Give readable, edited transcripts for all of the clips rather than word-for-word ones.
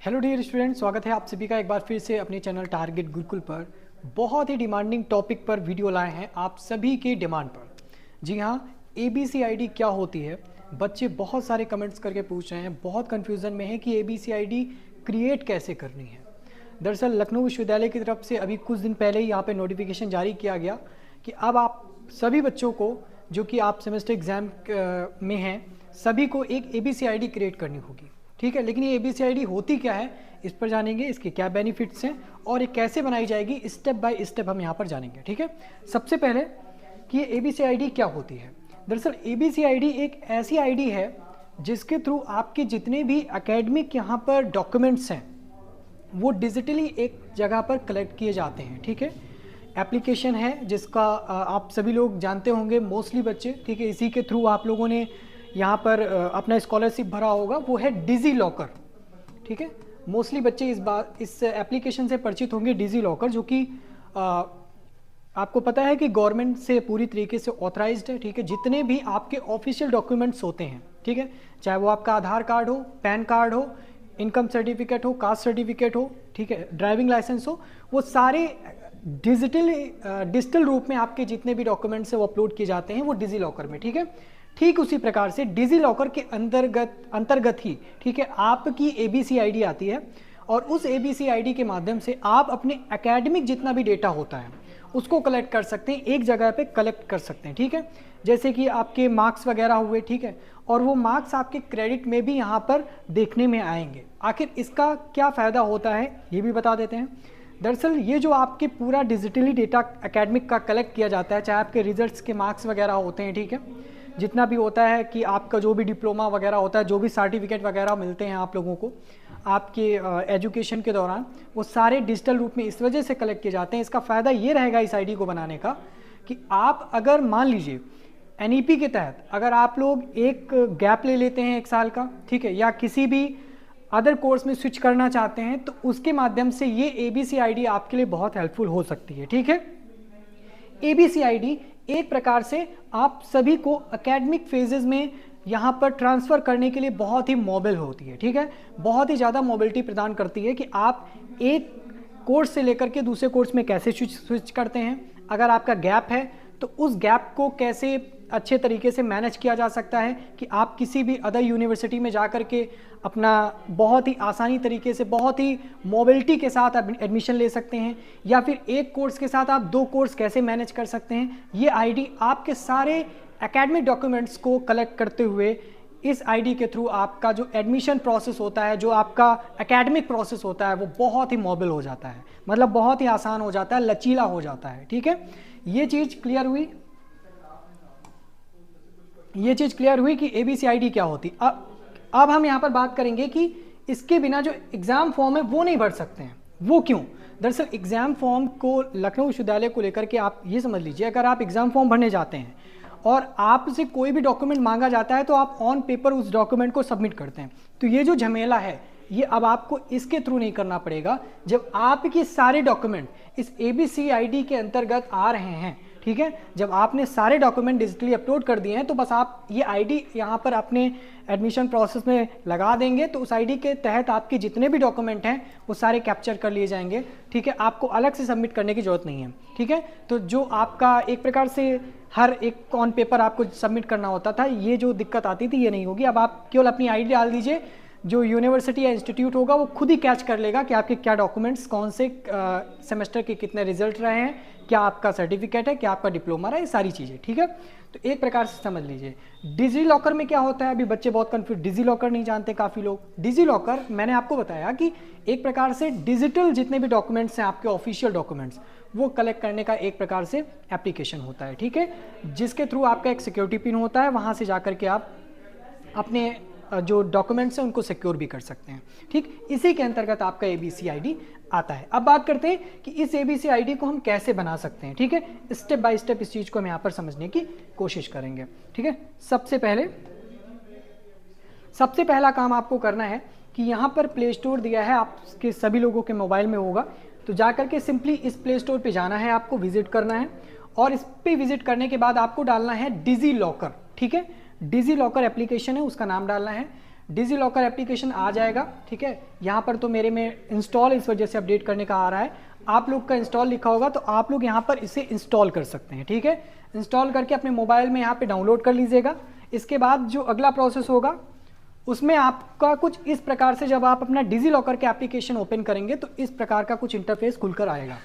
Hello dear student, स्वागत है आप सभी का एक बार फिर से अपने चैनल टारगेट गुरुकुल पर। बहुत ही डिमांडिंग टॉपिक पर वीडियो लाए हैं आप सभी के डिमांड पर। जी हाँ, ABCID क्या होती है। बच्चे बहुत सारे कमेंट्स करके पूछ रहे हैं, बहुत कन्फ्यूज़न में है कि ABCID क्रिएट कैसे करनी है। दरअसल लखनऊ विश्वविद्यालय की तरफ से अभी कुछ दिन पहले ही यहाँ पे नोटिफिकेशन जारी किया गया कि अब आप सभी बच्चों को जो कि आप सेमेस्टर एग्ज़ाम में हैं सभी को एक ABCID क्रिएट करनी होगी। ठीक है, लेकिन ये ABCID होती क्या है इस पर जानेंगे, इसके क्या बेनिफिट्स हैं और ये कैसे बनाई जाएगी स्टेप बाय स्टेप हम यहाँ पर जानेंगे। ठीक है, सबसे पहले कि ये ABCID क्या होती है। दरअसल ABCID एक ऐसी आईडी है जिसके थ्रू आपके जितने भी एकेडमिक यहाँ पर डॉक्यूमेंट्स हैं वो डिजिटली एक जगह पर कलेक्ट किए जाते हैं। ठीक है, एप्लीकेशन है जिसका आप सभी लोग जानते होंगे, मोस्टली बच्चे। ठीक है, इसी के थ्रू आप लोगों ने यहाँ पर अपना स्कॉलरशिप भरा होगा, वो है डिजी लॉकर। ठीक है, मोस्टली बच्चे इस एप्लीकेशन से परिचित होंगे, डिजी लॉकर, जो कि आपको पता है कि गवर्नमेंट से पूरी तरीके से ऑथराइज्ड है। ठीक है, जितने भी आपके ऑफिशियल डॉक्यूमेंट्स होते हैं, ठीक है, चाहे वो आपका आधार कार्ड हो, पैन कार्ड हो, इनकम सर्टिफिकेट हो, कास्ट सर्टिफिकेट हो, ठीक है, ड्राइविंग लाइसेंस हो, वो सारे डिजिटल रूप में आपके जितने भी डॉक्यूमेंट्स हैं वो अपलोड किए जाते हैं वो डिजी लॉकर में। ठीक है, ठीक उसी प्रकार से डिजी लॉकर के अंतर्गत ही, ठीक है, आपकी ABCID आती है और उस ABCID के माध्यम से आप अपने एकेडमिक जितना भी डेटा होता है उसको कलेक्ट कर सकते हैं, एक जगह पे कलेक्ट कर सकते हैं। ठीक है, जैसे कि आपके मार्क्स वगैरह हुए, ठीक है, और वो मार्क्स आपके क्रेडिट में भी यहाँ पर देखने में आएंगे। आखिर इसका क्या फ़ायदा होता है ये भी बता देते हैं। दरअसल ये जो आपके पूरा डिजिटली डेटा एकेडमिक का कलेक्ट किया जाता है, चाहे आपके रिजल्ट्स के मार्क्स वगैरह होते हैं, ठीक है, जितना भी होता है कि आपका जो भी डिप्लोमा वगैरह होता है, जो भी सर्टिफिकेट वगैरह मिलते हैं आप लोगों को आपके एजुकेशन के दौरान, वो सारे डिजिटल रूप में इस वजह से कलेक्ट किए जाते हैं। इसका फ़ायदा ये रहेगा इस आईडी को बनाने का कि आप अगर मान लीजिए NEP के तहत अगर आप लोग एक गैप ले लेते हैं 1 साल का, ठीक है, या किसी भी अदर कोर्स में स्विच करना चाहते हैं तो उसके माध्यम से ये ABCID आपके लिए बहुत हेल्पफुल हो सकती है। ठीक है, ABCID एक प्रकार से आप सभी को एकेडमिक फेजेस में यहाँ पर ट्रांसफ़र करने के लिए बहुत ही मोबाइल होती है। ठीक है, बहुत ही ज़्यादा मोबिलिटी प्रदान करती है कि आप एक कोर्स से लेकर के दूसरे कोर्स में कैसे स्विच करते हैं, अगर आपका गैप है तो उस गैप को कैसे अच्छे तरीके से मैनेज किया जा सकता है कि आप किसी भी अदर यूनिवर्सिटी में जा कर के अपना बहुत ही आसानी तरीके से, बहुत ही मोबिलिटी के साथ आप एडमिशन ले सकते हैं, या फिर एक कोर्स के साथ आप 2 कोर्स कैसे मैनेज कर सकते हैं। ये आईडी आपके सारे एकेडमिक डॉक्यूमेंट्स को कलेक्ट करते हुए इस आईडी के थ्रू आपका जो एडमिशन प्रोसेस होता है, जो आपका एकेडमिक प्रोसेस होता है, वो बहुत ही मोबाइल हो जाता है, मतलब बहुत ही आसान हो जाता है, लचीला हो जाता है। ठीक है, ये चीज़ क्लियर हुई। ये चीज़ क्लियर हुई कि ABCID क्या होती। अब हम यहाँ पर बात करेंगे कि इसके बिना जो एग्ज़ाम फॉर्म है वो नहीं भर सकते हैं। वो क्यों? दरअसल एग्ज़ाम फॉर्म को लखनऊ विश्वविद्यालय को लेकर के आप ये समझ लीजिए, अगर आप एग्ज़ाम फॉर्म भरने जाते हैं और आपसे कोई भी डॉक्यूमेंट मांगा जाता है तो आप ऑन पेपर उस डॉक्यूमेंट को सबमिट करते हैं। तो ये जो झमेला है ये अब आपको इसके थ्रू नहीं करना पड़ेगा। जब आपके सारे डॉक्यूमेंट इस ABCID के अंतर्गत आ रहे हैं, ठीक है, जब आपने सारे डॉक्यूमेंट डिजिटली अपलोड कर दिए हैं तो बस आप ये आईडी यहाँ पर अपने एडमिशन प्रोसेस में लगा देंगे तो उस आईडी के तहत आपके जितने भी डॉक्यूमेंट हैं वो सारे कैप्चर कर लिए जाएंगे। ठीक है, आपको अलग से सबमिट करने की ज़रूरत नहीं है। ठीक है, तो जो आपका एक प्रकार से हर एक ऑन पेपर आपको सबमिट करना होता था, ये जो दिक्कत आती थी ये नहीं होगी। अब आप केवल अपनी आईडी डाल दीजिए, जो यूनिवर्सिटी या इंस्टीट्यूट होगा वो खुद ही कैच कर लेगा कि आपके क्या डॉक्यूमेंट्स, कौन से सेमेस्टर के कितने रिजल्ट रहे हैं, क्या आपका सर्टिफिकेट है, क्या आपका डिप्लोमा है, ये सारी चीज़ें। ठीक है, तो एक प्रकार से समझ लीजिए। डिजी लॉकर में क्या होता है, अभी बच्चे बहुत कन्फ्यूज, डिजी लॉकर नहीं जानते काफ़ी लोग। डिजी लॉकर मैंने आपको बताया कि एक प्रकार से डिजिटल जितने भी डॉक्यूमेंट्स हैं आपके ऑफिशियल डॉक्यूमेंट्स वो कलेक्ट करने का एक प्रकार से एप्लीकेशन होता है। ठीक है, जिसके थ्रू आपका एक सिक्योरिटी पिन होता है, वहाँ से जा कर के आप अपने जो डॉक्यूमेंट्स हैं उनको सिक्योर भी कर सकते हैं। ठीक, इसी के अंतर्गत आपका ABCID आता है। अब बात करते हैं कि इस ABCID को हम कैसे बना सकते हैं। ठीक है, स्टेप बाय स्टेप इस चीज़ को हम यहाँ पर समझने की कोशिश करेंगे। ठीक है, सबसे पहला काम आपको करना है कि यहाँ पर प्ले स्टोर दिया है, आपके सभी लोगों के मोबाइल में होगा, तो जा करके सिंपली इस प्ले स्टोर पर जाना है, आपको विजिट करना है और इस पर विजिट करने के बाद आपको डालना है डिजी लॉकर। ठीक है, डिजी लॉकर एप्लीकेशन है, उसका नाम डालना है। डिजी लॉकर एप्लीकेशन आ जाएगा, ठीक है। यहाँ पर तो मेरे में इंस्टॉल इस वजह से अपडेट करने का आ रहा है, आप लोग का इंस्टॉल लिखा होगा तो आप लोग यहाँ पर इसे इंस्टॉल कर सकते हैं, ठीक है। इंस्टॉल करके अपने मोबाइल में यहाँ पे डाउनलोड कर लीजिएगा। इसके बाद जो अगला प्रोसेस होगा उसमें आपका कुछ इस प्रकार से, जब आप अपना डिजी लॉकर के एप्लीकेशन ओपन करेंगे तो इस प्रकार का कुछ इंटरफेस खुलकर आएगा।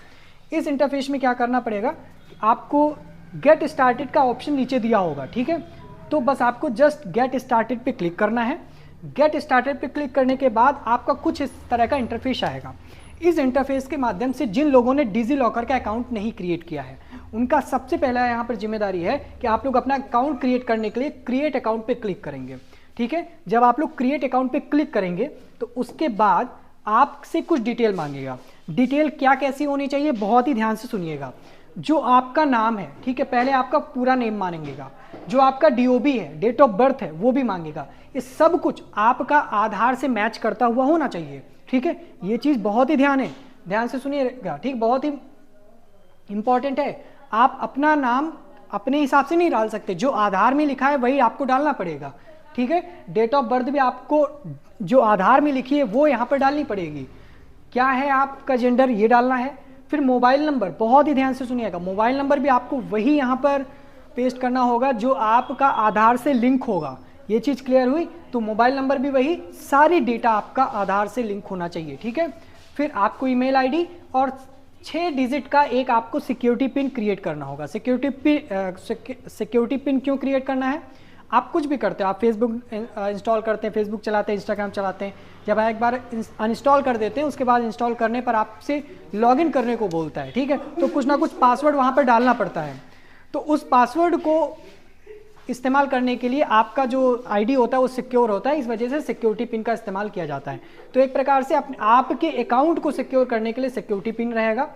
इस इंटरफेस में क्या करना पड़ेगा, आपको गेट स्टार्टेड का ऑप्शन नीचे दिया होगा, ठीक है। तो बस आपको जस्ट गेट स्टार्टेड पे क्लिक करना है। गेट स्टार्टेड पे क्लिक करने के बाद आपका कुछ इस तरह का इंटरफेस आएगा। इस इंटरफेस के माध्यम से जिन लोगों ने डिजी लॉकर का अकाउंट नहीं क्रिएट किया है उनका सबसे पहला यहाँ पर जिम्मेदारी है कि आप लोग अपना अकाउंट क्रिएट करने के लिए क्रिएट अकाउंट पे क्लिक करेंगे, ठीक है। जब आप लोग क्रिएट अकाउंट पे क्लिक करेंगे तो उसके बाद आपसे कुछ डिटेल मांगेगा। डिटेल क्या कैसी होनी चाहिए, बहुत ही ध्यान से सुनिएगा। जो आपका नाम है, ठीक है, पहले आपका पूरा नेम मांगेगा। जो आपका डीओबी है, डेट ऑफ बर्थ है, वो भी मांगेगा। ये सब कुछ आपका आधार से मैच करता हुआ होना चाहिए, ठीक है। ये चीज़ बहुत ही ध्यान से सुनिएगा, ठीक, बहुत ही इंपॉर्टेंट है। आप अपना नाम अपने हिसाब से नहीं डाल सकते, जो आधार में लिखा है वही आपको डालना पड़ेगा, ठीक है। डेट ऑफ बर्थ भी आपको जो आधार में लिखी है वो यहाँ पर डालनी पड़ेगी। क्या है आपका जेंडर, ये डालना है। फिर मोबाइल नंबर, बहुत ही ध्यान से सुनिएगा, मोबाइल नंबर भी आपको वही यहाँ पर पेस्ट करना होगा जो आपका आधार से लिंक होगा। ये चीज़ क्लियर हुई। तो मोबाइल नंबर भी वही, सारी डेटा आपका आधार से लिंक होना चाहिए, ठीक है। फिर आपको ईमेल आईडी और 6 डिजिट का एक आपको सिक्योरिटी पिन क्रिएट करना होगा। सिक्योरिटी पिन क्यों क्रिएट करना है, आप कुछ भी करते हो, आप फेसबुक इंस्टॉल करते हैं, फेसबुक चलाते हैं, इंस्टाग्राम चलाते हैं, जब आप एक बार अनइंस्टॉल कर देते हैं उसके बाद इंस्टॉल करने पर आपसे लॉगिन करने को बोलता है, ठीक है। तो कुछ ना कुछ पासवर्ड वहाँ पर डालना पड़ता है। तो उस पासवर्ड को इस्तेमाल करने के लिए आपका जो आईडी होता है वो सिक्योर होता है, इस वजह से सिक्योरिटी पिन का इस्तेमाल किया जाता है। तो एक प्रकार से आपके अकाउंट को सिक्योर करने के लिए सिक्योरिटी पिन रहेगा।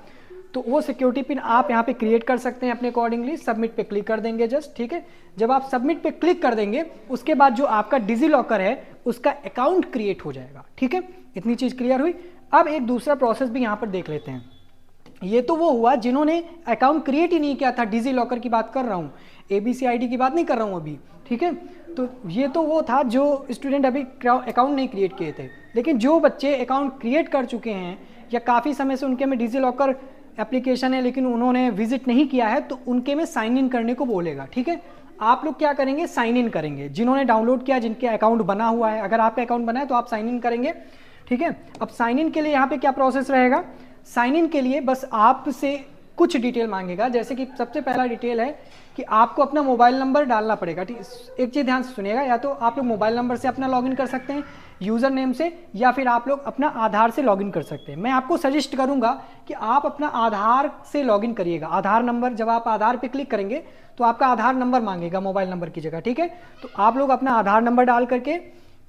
तो वो सिक्योरिटी पिन आप यहाँ पे क्रिएट कर सकते हैं अपने अकॉर्डिंगली। सबमिट पे क्लिक कर देंगे जस्ट, ठीक है। जब आप सबमिट पे क्लिक कर देंगे उसके बाद जो आपका डिजी लॉकर है उसका अकाउंट क्रिएट हो जाएगा, ठीक है। इतनी चीज़ क्लियर हुई। अब एक दूसरा प्रोसेस भी यहाँ पर देख लेते हैं। ये तो वो हुआ जिन्होंने अकाउंट क्रिएट ही नहीं किया था, डिजी लॉकर की बात कर रहा हूँ, एबीसी आईडी की बात नहीं कर रहा हूँ अभी, ठीक है। तो ये तो वो था जो स्टूडेंट अभी अकाउंट नहीं क्रिएट किए थे। लेकिन जो बच्चे अकाउंट क्रिएट कर चुके हैं या काफ़ी समय से उनके में डिजी लॉकर एप्लीकेशन है लेकिन उन्होंने विजिट नहीं किया है, तो उनके में साइन इन करने को बोलेगा, ठीक है। आप लोग क्या करेंगे, साइन इन करेंगे। जिन्होंने डाउनलोड किया, जिनके अकाउंट बना हुआ है, अगर आपका अकाउंट बना है तो आप साइन इन करेंगे, ठीक है। अब साइन इन के लिए यहाँ पे क्या प्रोसेस रहेगा, साइन इन के लिए बस आपसे कुछ डिटेल मांगेगा। जैसे कि सबसे पहला डिटेल है कि आपको अपना मोबाइल नंबर डालना पड़ेगा, ठीक। एक चीज़ ध्यान से सुनिएगा, या तो आप लोग मोबाइल नंबर से अपना लॉगिन कर सकते हैं यूज़र नेम से, या फिर आप लोग अपना आधार से लॉगिन कर सकते हैं। मैं आपको सजेस्ट करूंगा कि आप अपना आधार से लॉगिन करिएगा। आधार नंबर, जब आप आधार पे क्लिक करेंगे तो आपका आधार नंबर मांगेगा मोबाइल नंबर की जगह, ठीक है। तो आप लोग अपना आधार नंबर डाल करके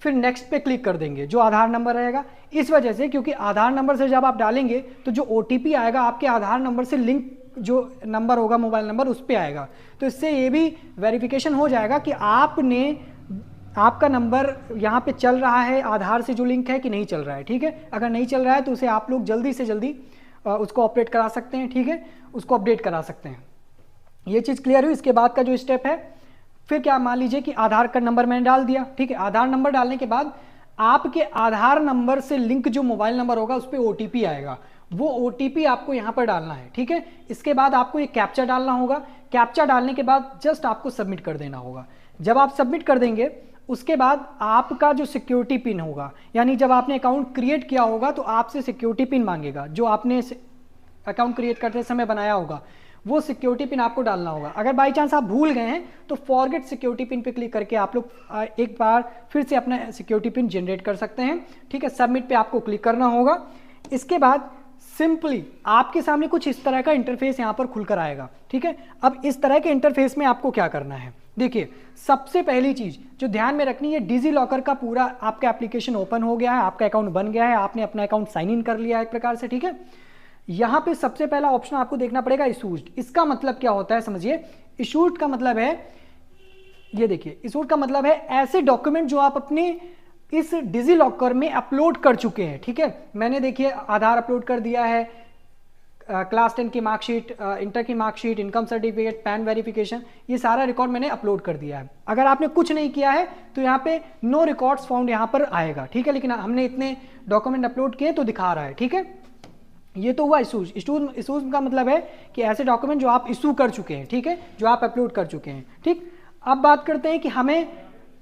फिर नेक्स्ट पे क्लिक कर देंगे, जो आधार नंबर रहेगा। इस वजह से, क्योंकि आधार नंबर से जब आप डालेंगे तो जो OTP आएगा आपके आधार नंबर से लिंक जो नंबर होगा मोबाइल नंबर उस पर आएगा। तो इससे ये भी वेरिफिकेशन हो जाएगा कि आपका नंबर यहाँ पे चल रहा है आधार से जो लिंक है कि नहीं चल रहा है, ठीक है। अगर नहीं चल रहा है तो उसे आप लोग जल्दी से जल्दी उसको ऑपरेट करा सकते हैं, ठीक है, उसको अपडेट करा सकते हैं। ये चीज़ क्लियर हुई। इसके बाद का जो स्टेप है, फिर क्या, मान लीजिए कि आधार का नंबर मैंने डाल दिया, ठीक है। आधार नंबर डालने के बाद आपके आधार नंबर से लिंक जो मोबाइल नंबर होगा उस पर OTP आएगा, वो OTP आपको यहाँ पर डालना है, ठीक है। इसके बाद आपको ये कैप्चा डालना होगा। कैप्चा डालने के बाद जस्ट आपको सबमिट कर देना होगा। जब आप सबमिट कर देंगे उसके बाद आपका जो सिक्योरिटी पिन होगा, यानी जब आपने अकाउंट क्रिएट किया होगा तो आपसे सिक्योरिटी पिन मांगेगा, जो आपने अकाउंट क्रिएट करते समय बनाया होगा वो सिक्योरिटी पिन आपको डालना होगा। अगर बाई चांस आप भूल गए हैं तो फॉरगेट सिक्योरिटी पिन पे क्लिक करके आप लोग एक बार फिर से अपना सिक्योरिटी पिन जनरेट कर सकते हैं, ठीक है। सबमिट पे आपको क्लिक करना होगा। इसके बाद सिंपली आपके सामने कुछ इस तरह का इंटरफेस यहाँ पर खुलकर आएगा, ठीक है। अब इस तरह के इंटरफेस में आपको क्या करना है, देखिए सबसे पहली चीज जो ध्यान में रखनी है, डिजी लॉकर का पूरा आपका एप्लीकेशन ओपन हो गया है, आपका अकाउंट बन गया है, आपने अपना अकाउंट साइन इन कर लिया है एक प्रकार से, ठीक है। यहाँ पे सबसे पहला ऑप्शन आपको देखना पड़ेगा इशूड। इसका मतलब क्या होता है समझिए। इशूड का मतलब है, ये देखिए, इशूड का मतलब है ऐसे डॉक्यूमेंट जो आप अपने इस डिजी लॉकर में अपलोड कर चुके हैं, ठीक है। मैंने देखिए आधार अपलोड कर दिया है, क्लास 10 की मार्कशीट, इंटर की marksheet, income certificate, pan verification, ये सारा रिकॉर्ड मैंने अपलोड कर दिया है। अगर आपने कुछ नहीं किया है तो यहाँ पे नो रिकॉर्ड्स फाउंड यहाँ पर आएगा, ठीक है, लेकिन हमने इतने डॉक्यूमेंट अपलोड किए तो दिखा रहा है, ठीक है। ये तो हुआ इशूज। इशूज का मतलब है कि ऐसे डॉक्यूमेंट जो आप इशू कर चुके हैं, ठीक है, जो आप अपलोड कर चुके हैं, ठीक। अब बात करते हैं कि हमें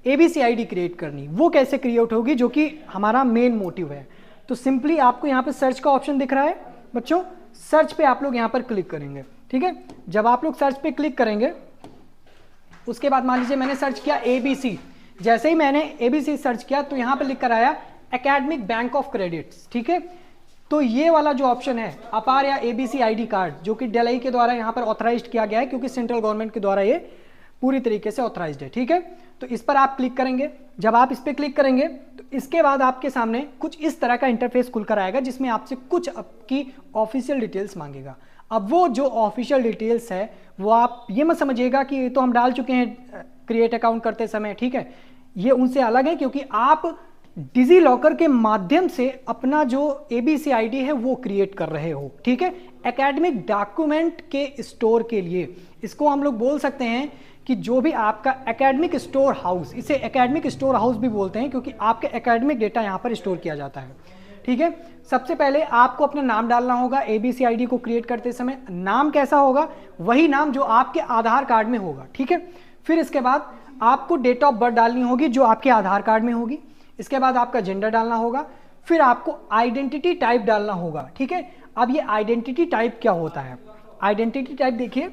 ABCID क्रिएट करनी, वो कैसे क्रिएट होगी, जो कि हमारा मेन मोटिव है। तो सिंपली आपको यहाँ पे सर्च का ऑप्शन दिख रहा है बच्चों, सर्च पे आप लोग यहाँ पर क्लिक करेंगे, ठीक है। जब आप लोग सर्च पे क्लिक करेंगे उसके बाद मान लीजिए मैंने सर्च किया ABC, जैसे ही मैंने ABC सर्च किया तो यहाँ पर लिख कर आया एकेडमिक बैंक ऑफ क्रेडिट्स, ठीक है। तो ये वाला जो ऑप्शन है अपार या ABCID कार्ड, जो कि DLI के द्वारा यहाँ पर ऑथराइज्ड किया गया है, क्योंकि सेंट्रल गवर्नमेंट के द्वारा ये पूरी तरीके से ऑथराइज्ड है, ठीक है। तो इस पर आप क्लिक करेंगे। जब आप इस पर क्लिक करेंगे तो इसके बाद आपके सामने कुछ इस तरह का इंटरफेस खुलकर आएगा, जिसमें आपसे कुछ आपकी ऑफिशियल डिटेल्स मांगेगा। अब वो जो ऑफिशियल डिटेल्स है वो आप ये मत समझिएगा कि ये तो हम डाल चुके हैं क्रिएट अकाउंट करते समय, ठीक है। ये उनसे अलग है, क्योंकि आप डिजी लॉकर के माध्यम से अपना जो ABCID है वो क्रिएट कर रहे हो, ठीक है, एकेडमिक डॉक्यूमेंट के स्टोर के लिए। इसको हम लोग बोल सकते हैं कि जो भी आपका एकेडमिक स्टोर हाउस, इसे एकेडमिक स्टोर हाउस भी बोलते हैं, क्योंकि आपके एकेडमिक डेटा यहाँ पर स्टोर किया जाता है, ठीक है। सबसे पहले आपको अपना नाम डालना होगा ABCID को क्रिएट करते समय। नाम कैसा होगा? वही नाम जो आपके आधार कार्ड में होगा, ठीक है। फिर इसके बाद आपको डेट ऑफ बर्थ डालनी होगी जो आपके आधार कार्ड में होगी। इसके बाद आपका जेंडर डालना होगा। फिर आपको आइडेंटिटी टाइप डालना होगा, ठीक है। अब ये आइडेंटिटी टाइप क्या होता है? आइडेंटिटी टाइप देखिए,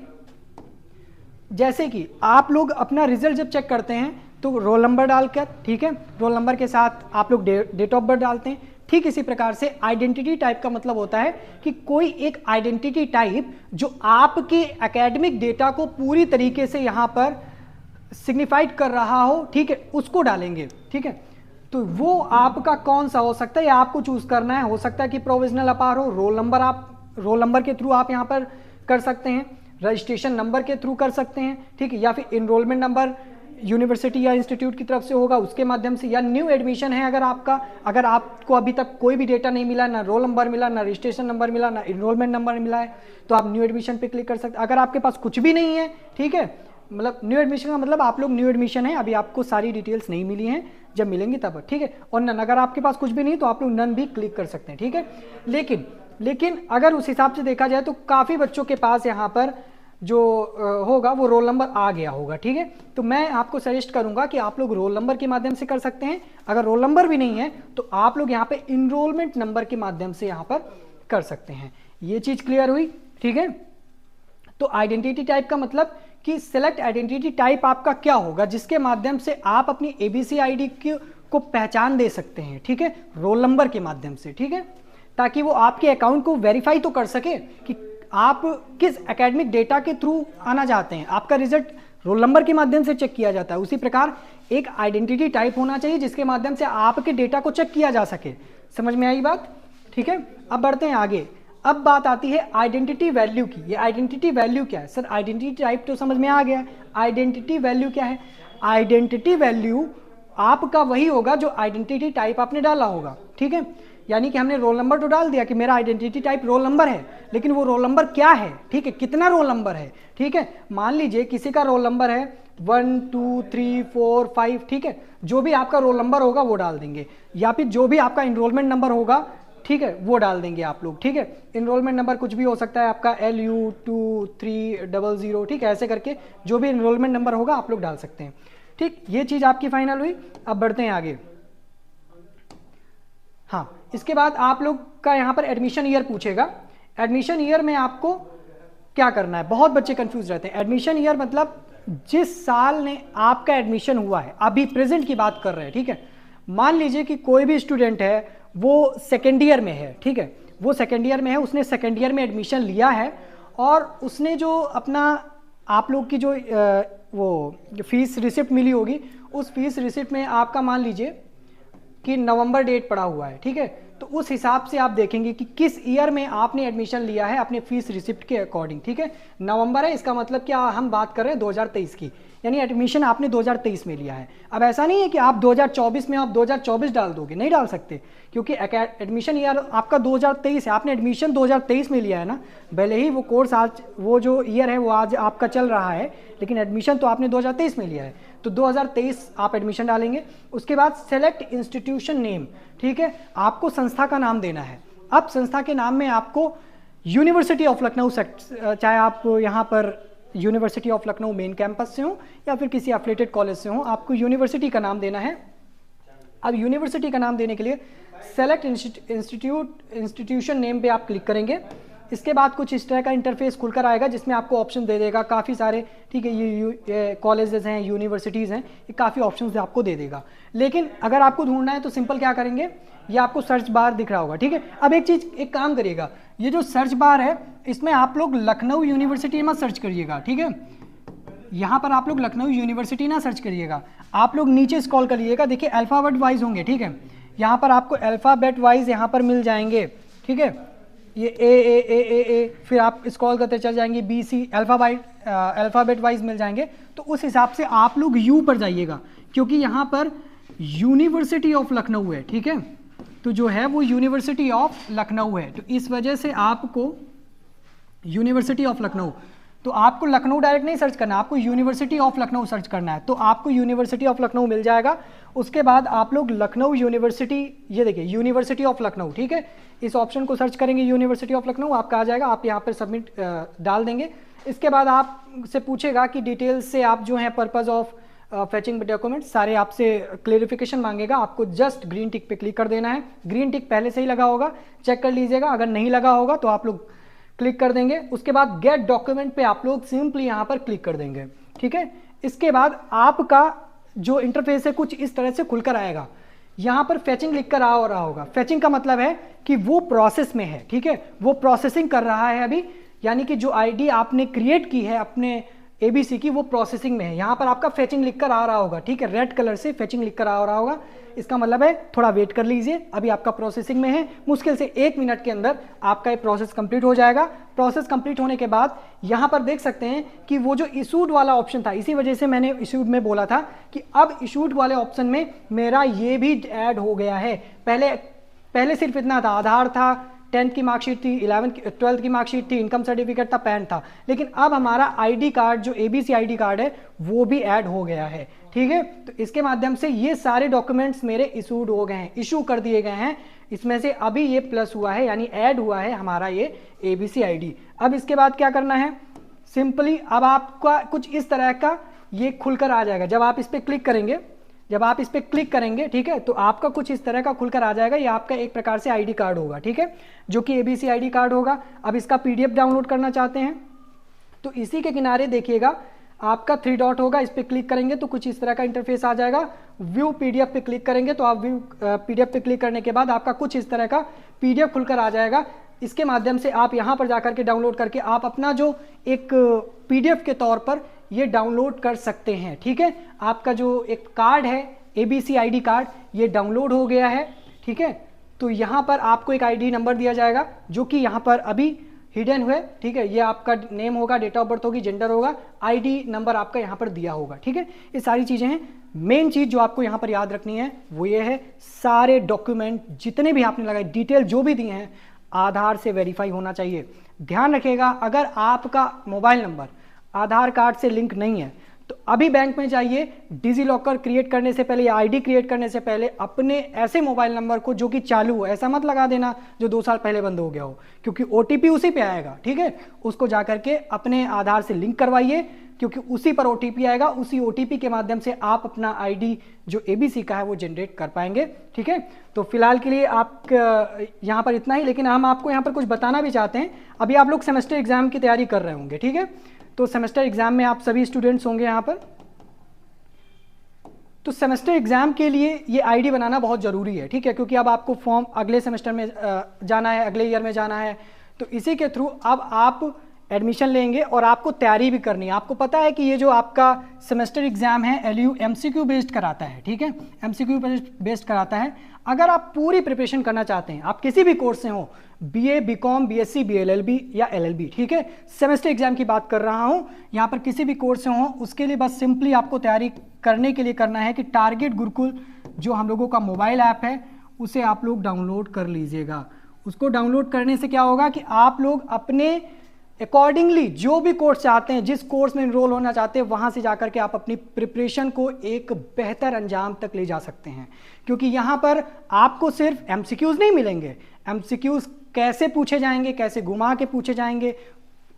जैसे कि आप लोग अपना रिजल्ट जब चेक करते हैं तो रोल नंबर डालकर, ठीक है, रोल नंबर के साथ आप लोग डेट ऑफ बर्थ डालते हैं। ठीक इसी प्रकार से आइडेंटिटी टाइप का मतलब होता है कि कोई एक आइडेंटिटी टाइप जो आपके एकेडमिक डेटा को पूरी तरीके से यहाँ पर सिग्निफाइड कर रहा हो, ठीक है, उसको डालेंगे, ठीक है। तो वो आपका कौन सा हो सकता है, या आपको चूज करना है। हो सकता है कि प्रोविजनल अपार हो, रोल नंबर के थ्रू आप यहाँ पर कर सकते हैं, रजिस्ट्रेशन नंबर के थ्रू कर सकते हैं, ठीक है, या फिर इनरोलमेंट नंबर यूनिवर्सिटी या इंस्टीट्यूट की तरफ से होगा उसके माध्यम से, या न्यू एडमिशन है अगर आपको अभी तक कोई भी डेटा नहीं मिला, ना रोल नंबर मिला, ना रजिस्ट्रेशन नंबर मिला, ना इनरोलमेंट नंबर मिला है, तो आप न्यू एडमिशन पे क्लिक कर सकते हैं। अगर आपके पास कुछ भी नहीं है, ठीक है, मतलब न्यू एडमिशन का मतलब आप लोग न्यू एडमिशन है, अभी आपको सारी डिटेल्स नहीं मिली हैं, जब मिलेंगी तब, ठीक है। और नन, अगर आपके पास कुछ भी नहीं तो आप लोग नन भी क्लिक कर सकते हैं, ठीक है। लेकिन अगर उस हिसाब से देखा जाए तो काफ़ी बच्चों के पास यहाँ पर जो होगा वो रोल नंबर आ गया होगा, ठीक है। तो मैं आपको सजेस्ट करूंगा कि आप लोग रोल नंबर के माध्यम से कर सकते हैं। अगर रोल नंबर भी नहीं है तो आप लोग यहाँ पे इनरोलमेंट नंबर के माध्यम से यहाँ पर कर सकते हैं। ये चीज़ क्लियर हुई, ठीक है। तो आइडेंटिटी टाइप का मतलब कि सिलेक्ट आइडेंटिटी टाइप आपका क्या होगा जिसके माध्यम से आप अपनी ABCID को पहचान दे सकते हैं, ठीक है, रोल नंबर के माध्यम से, ठीक है, ताकि वो आपके अकाउंट को वेरीफाई तो कर सके कि आप किस एकेडमिक डेटा के थ्रू आना चाहते हैं। आपका रिजल्ट रोल नंबर के माध्यम से चेक किया जाता है, उसी प्रकार एक आइडेंटिटी टाइप होना चाहिए जिसके माध्यम से आपके डेटा को चेक किया जा सके। समझ में आई बात, ठीक है। अब बढ़ते हैं आगे। अब बात आती है आइडेंटिटी वैल्यू की। ये आइडेंटिटी वैल्यू क्या है? सर आइडेंटिटी टाइप तो समझ में आ गया, आइडेंटिटी वैल्यू क्या है? आइडेंटिटी वैल्यू आपका वही होगा जो आइडेंटिटी टाइप आपने डाला होगा, ठीक है। यानी कि हमने रोल नंबर तो डाल दिया कि मेरा आइडेंटिटी टाइप रोल नंबर है, लेकिन वो रोल नंबर क्या है, ठीक है, कितना रोल नंबर है, ठीक है। मान लीजिए किसी का रोल नंबर है 1 2 3 4 5, ठीक है, जो भी आपका रोल नंबर होगा वो डाल देंगे, या फिर जो भी आपका इनरोलमेंट नंबर होगा, ठीक है, वो डाल देंगे आप लोग, ठीक है। इनरोलमेंट नंबर कुछ भी हो सकता है आपका LU2300, ठीक है, ऐसे करके जो भी इनरोलमेंट नंबर होगा आप लोग डाल सकते हैं, ठीक। ये चीज़ आपकी फाइनल हुई। अब बढ़ते हैं आगे। हाँ, इसके बाद आप लोग का यहाँ पर एडमिशन ईयर पूछेगा। एडमिशन ईयर में आपको क्या करना है? बहुत बच्चे कंफ्यूज रहते हैं। एडमिशन ईयर मतलब जिस साल ने आपका एडमिशन हुआ है, अभी प्रेजेंट की बात कर रहे हैं, ठीक है। मान लीजिए कि कोई भी स्टूडेंट है वो सेकेंड ईयर में है, ठीक है, वो सेकेंड ईयर में है, उसने सेकेंड ईयर में एडमिशन लिया है और उसने जो अपना आप लोग की जो वो फीस रिसिप्ट मिली होगी, उस फीस रिसिप्ट में आपका मान लीजिए कि नवंबर डेट पड़ा हुआ है, ठीक है। तो उस हिसाब से आप देखेंगे कि किस ईयर में आपने एडमिशन लिया है अपने फीस रिसिप्ट के अकॉर्डिंग, ठीक है। नवंबर है, इसका मतलब क्या हम बात कर रहे हैं 2023 की। यानी एडमिशन आपने 2023 में लिया है। अब ऐसा नहीं है कि आप 2024 में आप 2024 डाल दोगे, नहीं डाल सकते, क्योंकि एडमिशन ईयर आपका 2023 है, आपने एडमिशन 2023 में लिया है ना, भले ही वो कोर्स आज, वो जो ईयर है वो आज आपका चल रहा है, लेकिन एडमिशन तो आपने 2023 में लिया है, तो 2023 आप एडमिशन डालेंगे। उसके बाद सेलेक्ट इंस्टीट्यूशन नेम, ठीक है, आपको संस्था का नाम देना है। अब संस्था के नाम में आपको यूनिवर्सिटी ऑफ लखनऊ, चाहे आप यहाँ पर university of Lucknow main campus से हो या फिर किसी एफिलिएटेड कॉलेज से हो, आपको यूनिवर्सिटी का नाम देना है। अब यूनिवर्सिटी का नाम देने के लिए सेलेक्ट इंस्टीट्यूशन नेम पे आप क्लिक करेंगे। इसके बाद कुछ इस तरह का इंटरफेस खुलकर आएगा जिसमें आपको ऑप्शन दे देगा काफ़ी सारे, ठीक है, ये कॉलेजेस हैं, यूनिवर्सिटीज़ हैं, ये काफ़ी ऑप्शंस आपको दे देगा। लेकिन अगर आपको ढूंढना है तो सिंपल क्या करेंगे, ये आपको सर्च बार दिख रहा होगा, ठीक है। अब एक काम करिएगा, ये जो सर्च बार है इसमें आप लोग लखनऊ यूनिवर्सिटी मत सर्च करिएगा, ठीक है, यहाँ पर आप लोग लखनऊ यूनिवर्सिटी ना सर्च करिएगा, आप लोग नीचे स्क्रॉल करिएगा, देखिए अल्फ़ाबेट वाइज होंगे, ठीक है, यहाँ पर आपको अल्फ़ाबेट वाइज यहाँ पर मिल जाएंगे, ठीक है, ये ए, फिर आप स्क्रॉल करते चल जाएंगे, बी सी, अल्फ़ाबेट वाइज मिल जाएंगे। तो उस हिसाब से आप लोग यू पर जाइएगा, क्योंकि यहाँ पर यूनिवर्सिटी ऑफ लखनऊ है, ठीक है, तो जो है वो यूनिवर्सिटी ऑफ लखनऊ है, तो इस वजह से आपको यूनिवर्सिटी ऑफ लखनऊ, तो आपको लखनऊ डायरेक्ट नहीं सर्च करना, आपको यूनिवर्सिटी ऑफ लखनऊ सर्च करना है, तो आपको यूनिवर्सिटी ऑफ लखनऊ मिल जाएगा। उसके बाद आप लोग लखनऊ यूनिवर्सिटी, ये देखिए यूनिवर्सिटी ऑफ लखनऊ, ठीक है, इस ऑप्शन को सर्च करेंगे यूनिवर्सिटी ऑफ लखनऊ, आपका आ जाएगा, आप यहाँ पर सबमिट डाल देंगे। इसके बाद आपसे पूछेगा कि डिटेल्स से आप जो है पर्पज़ ऑफ फेचिंग डॉक्यूमेंट सारे आपसे क्लेरिफिकेशन मांगेगा, आपको जस्ट ग्रीन टिक पे क्लिक कर देना है। ग्रीन टिक पहले से ही लगा होगा, चेक कर लीजिएगा, अगर नहीं लगा होगा तो आप लोग क्लिक कर देंगे। उसके बाद गेट डॉक्यूमेंट पे आप लोग सिंपली यहाँ पर क्लिक कर देंगे, ठीक है। इसके बाद आपका जो इंटरफेस है कुछ इस तरह से खुलकर आएगा, यहाँ पर फेचिंग लिख कर आ रहा होगा। फेचिंग का मतलब है कि वो प्रोसेस में है, ठीक है, वो प्रोसेसिंग कर रहा है अभी, यानी कि जो आईडी आपने क्रिएट की है अपने एबीसी की वो प्रोसेसिंग में है। यहाँ पर आपका फेचिंग लिखकर आ रहा होगा, ठीक है, रेड कलर से फेचिंग लिखकर आ रहा होगा, इसका मतलब है थोड़ा वेट कर लीजिए, अभी आपका प्रोसेसिंग में है, मुश्किल से 1 मिनट के अंदर आपका ये प्रोसेस कंप्लीट हो जाएगा। प्रोसेस कंप्लीट होने के बाद यहाँ पर देख सकते हैं कि वो जो इशूड वाला ऑप्शन था, इसी वजह से मैंने इशूड में बोला था कि अब इशूड वाले ऑप्शन में मेरा ये भी ऐड हो गया है। पहले सिर्फ इतना था, आधार था, 10th की मार्कशीट थी, 12th की मार्कशीट थी, इनकम सर्टिफिकेट था, पैन था, लेकिन अब हमारा आईडी कार्ड जो एबीसी आईडी कार्ड है वो भी ऐड हो गया है, ठीक है। तो इसके माध्यम से ये सारे डॉक्यूमेंट्स मेरे इशूड हो गए हैं, इशू कर दिए गए हैं, इसमें से अभी ये प्लस हुआ है, यानी ऐड हुआ है हमारा ये एबीसी आईडी। अब इसके बाद क्या करना है, सिंपली अब आपका कुछ इस तरह का ये खुलकर आ जाएगा। जब आप इस पर क्लिक करेंगे, ठीक है, तो आपका कुछ इस तरह का खुलकर आ जाएगा, ये आपका एक प्रकार से आईडी कार्ड होगा, ठीक है, जो कि एबीसी आईडी कार्ड होगा। अब इसका पीडीएफ डाउनलोड करना चाहते हैं तो इसी के किनारे देखिएगा आपका 3 डॉट होगा, इस पर क्लिक करेंगे तो कुछ इस तरह का इंटरफेस आ जाएगा। व्यू पीडीएफ पे क्लिक करेंगे तो आप व्यू पीडीएफ पे क्लिक करने के बाद आपका कुछ इस तरह का पीडीएफ खुलकर आ जाएगा। इसके माध्यम से आप यहाँ पर जाकर के डाउनलोड करके आप अपना जो एक पीडीएफ के तौर पर ये डाउनलोड कर सकते हैं, ठीक है। आपका जो एक कार्ड है एबीसी आईडी कार्ड, ये डाउनलोड हो गया है, ठीक है। तो यहाँ पर आपको एक आईडी नंबर दिया जाएगा जो कि यहाँ पर अभी हिडन हुए, ठीक है, ये आपका नेम होगा, डेट ऑफ बर्थ होगी, जेंडर होगा, आईडी नंबर आपका यहाँ पर दिया होगा, ठीक है। ये सारी चीज़ें हैं। मेन चीज़ जो आपको यहाँ पर याद रखनी है वो ये है, सारे डॉक्यूमेंट जितने भी आपने लगाए, डिटेल जो भी दिए हैं, आधार से वेरीफाई होना चाहिए। ध्यान रखिएगा, अगर आपका मोबाइल नंबर आधार कार्ड से लिंक नहीं है तो अभी बैंक में जाइए, डिजी लॉकर क्रिएट करने से पहले या आईडी क्रिएट करने से पहले अपने ऐसे मोबाइल नंबर को जो कि चालू हो, ऐसा मत लगा देना जो 2 साल पहले बंद हो गया हो, क्योंकि ओटीपी उसी पे आएगा, ठीक है। उसको जाकर के अपने आधार से लिंक करवाइए, क्योंकि उसी पर ओटीपी आएगा, उसी ओटीपी के माध्यम से आप अपना आईडी जो एबीसी का है वो जनरेट कर पाएंगे, ठीक है। तो फिलहाल के लिए आप यहाँ पर इतना ही, लेकिन हम आपको यहाँ पर कुछ बताना भी चाहते हैं। अभी आप लोग सेमेस्टर एग्जाम की तैयारी कर रहे होंगे, ठीक है, तो सेमेस्टर एग्जाम में आप सभी स्टूडेंट्स होंगे यहाँ पर, तो सेमेस्टर एग्जाम के लिए ये आईडी बनाना बहुत ज़रूरी है, ठीक है, क्योंकि अब आपको फॉर्म अगले सेमेस्टर में जाना है, अगले ईयर में जाना है, तो इसी के थ्रू अब आप एडमिशन लेंगे और आपको तैयारी भी करनी है। आपको पता है कि ये जो आपका सेमेस्टर एग्जाम है एलयू एमसीक्यू बेस्ड कराता है, ठीक है, एमसीक्यू बेस्ड कराता है। अगर आप पूरी प्रिपरेशन करना चाहते हैं, आप किसी भी कोर्स से हो, बीए, बीकॉम, बीएससी, बीएलएलबी या एलएलबी, ठीक है, सेमेस्टर एग्जाम की बात कर रहा हूं, यहां पर किसी भी कोर्स से हो, उसके लिए बस सिंपली आपको तैयारी करने के लिए करना है कि टारगेट गुरुकुल जो हम लोगों का मोबाइल ऐप है उसे आप लोग डाउनलोड कर लीजिएगा। उसको डाउनलोड करने से क्या होगा कि आप लोग अपने अकॉर्डिंगली जो भी कोर्स चाहते हैं, जिस कोर्स में इनरोल होना चाहते हैं, वहां से जाकर के आप अपनी प्रिपरेशन को एक बेहतर अंजाम तक ले जा सकते हैं। क्योंकि यहां पर आपको सिर्फ एमसीक्यूज नहीं मिलेंगे, एमसीक्यूज कैसे पूछे जाएंगे, कैसे घुमा के पूछे जाएंगे,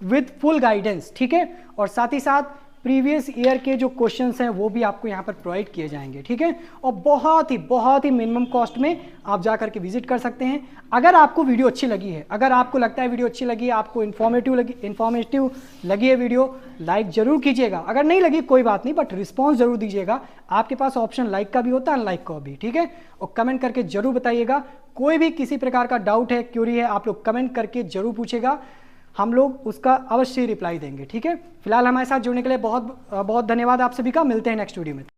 विद फुल गाइडेंस, ठीक है, और साथ ही साथ प्रीवियस ईयर के जो क्वेश्चंस हैं वो भी आपको यहाँ पर प्रोवाइड किए जाएंगे, ठीक है, और बहुत ही मिनिमम कॉस्ट में आप जा करके विजिट कर सकते हैं। अगर आपको वीडियो अच्छी लगी है, अगर आपको लगता है वीडियो अच्छी लगी है, आपको इन्फॉर्मेटिव लगी है वीडियो, लाइक जरूर कीजिएगा। अगर नहीं लगी कोई बात नहीं, बट रिस्पॉन्स जरूर दीजिएगा। आपके पास ऑप्शन लाइक का भी होता है, अनलाइक का भी, ठीक है, और कमेंट करके जरूर बताइएगा। कोई भी किसी प्रकार का डाउट है, क्यूरी है, आप लोग कमेंट करके जरूर पूछेगा, हम लोग उसका अवश्य रिप्लाई देंगे, ठीक है। फिलहाल हमारे साथ जुड़ने के लिए बहुत बहुत धन्यवाद आप सभी का। मिलते हैं नेक्स्ट वीडियो में।